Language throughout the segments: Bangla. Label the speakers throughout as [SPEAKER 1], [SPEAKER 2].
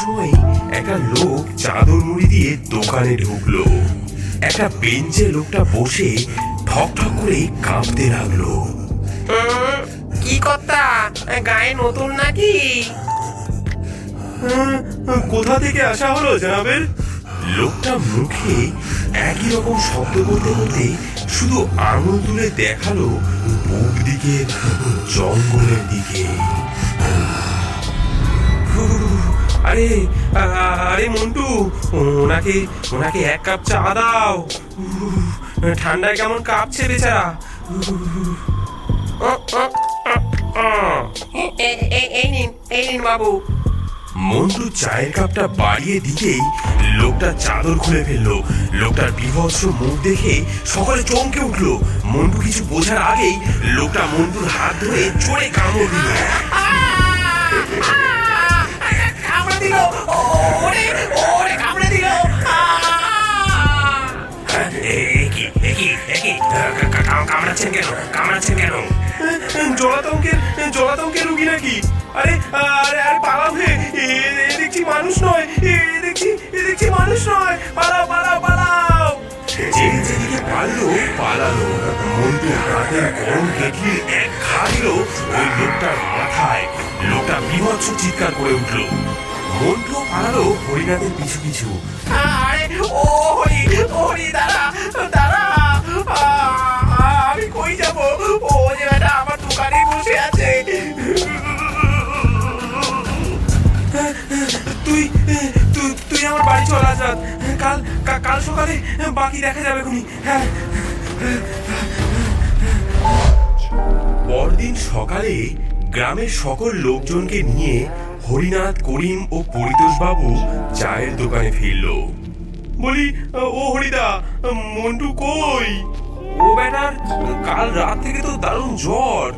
[SPEAKER 1] সময় একটা লোক চাদর মুড়ি দিয়ে দোকানে ঢুকলো। একটা বেঞ্চে লোকটা বসে ঠক ঠক করে কাঁপতে লাগলো।
[SPEAKER 2] কি কর্তা, গায়ে নতুন নাকি?
[SPEAKER 1] কোথা থেকে আসা হলো জনাবের? লোকটা মুখে একই রকম শব্দ করতে করতে শুধু আঙুল তুলে দেখালো পূব দিকে, জঙ্গলের দিকে। আরে আরে মন্টু, ওনাকে ওনাকে এক কাপ চা দাও। ঠান্ডায় কেমন কাঁপছে বেচারা।
[SPEAKER 2] এই নিন বাবু।
[SPEAKER 1] মন্টু চায়ের কাপটা বাড়িয়ে দিতেই লোকটা চাদর খুলে ফেললো। লোকটার বিভৎস মুখ দেখে সকলে চমকে উঠলো। মন্টু কিছু বোঝার আগেই লোকটা মন্টুর হাত ধরে জোরে কামড় দিল।
[SPEAKER 2] কামড়ে দিল, ওরে কামড়ে দিল।
[SPEAKER 1] কামড়াচ্ছেন কেন? কামড়াচ্ছেন কেন? জলাতঙ্কের রুগী নাকি? আরে আরে আরে পালাও হে, এ দেখছি মানুষ নয়, এ দেখছি মানুষ নয়। পালাও পালাও পালাও। যেদিকে পারলো পালালো। মন্টু হাতের গরম কেটলি এক ঘা দিল ওই লোকটার মাথায়। লোকটা বিভৎস চিৎকার করে উঠলো। মন্টু পালালো হরিনাথের পিছু পিছু।
[SPEAKER 2] আরে ও হরি দাঁড়া দাঁড়া, আমি কই যাব? ও যে বেটা আমার দোকানে বসে আছে।
[SPEAKER 1] তুই তুই তুই আমার বাড়ি চলে আস। কাল সকালে বাকি দেখা যাবে খুনি। হ্যাঁ। পরদিন সকালে গ্রামের সকল লোকজনকে নিয়ে হরিনাথ, করিম ও পরিতোষ বাবু চায়ের দোকানে ফিরল। বলি, ও হরিদা, মন্টু কই? ও বেটার কাল রাত থেকে তো দারুণ জ্বর।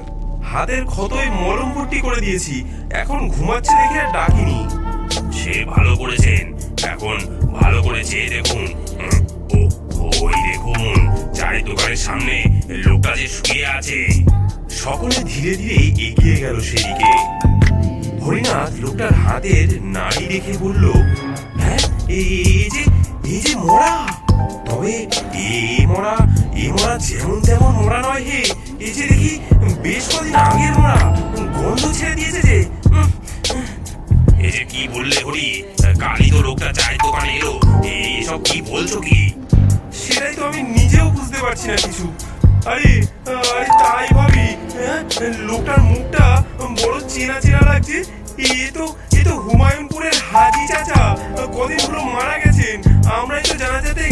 [SPEAKER 1] হাতের ক্ষতয় মলম ভর্তি করে দিয়েছি, এখন ঘুমাচ্ছে দেখে আর ডাকিনি। সে ভালো করেছেন, এখন ভালো করেছে। দেখুন, ওই দেখুন চায়ের দোকানের সামনে লোকটা যে শুয়ে আছে। সকলে ধীরে ধীরে এগিয়ে গেল সেদিকে। হরিনাথ লোকটার হাতের নাড়ি দেখে বলল, হ্যাঁ, এই যে মরা। তবে এ মরা যেমন তেমন মরা নয় হে। এই যে দেখি বেশ কদিন আগের মরা, গন্ধ ছেড়ে দিয়েছে যে। এই যে কি বললে হরি? কালই তো লোকটা চায়ের দোকানে এলো। এসব কি বলছো কি? সেটাই তো আমি নিজেও বুঝতে পারছি না কিছু। আরে আরে তাই ভাবি, লোকটার মুখটা বড় চেনা চেনা লাগছে। এ তো হুমায়ুনপুরের হাজি চাচা, কদিন হলো মারা গেছেন। আমরাই তো জানাজাতে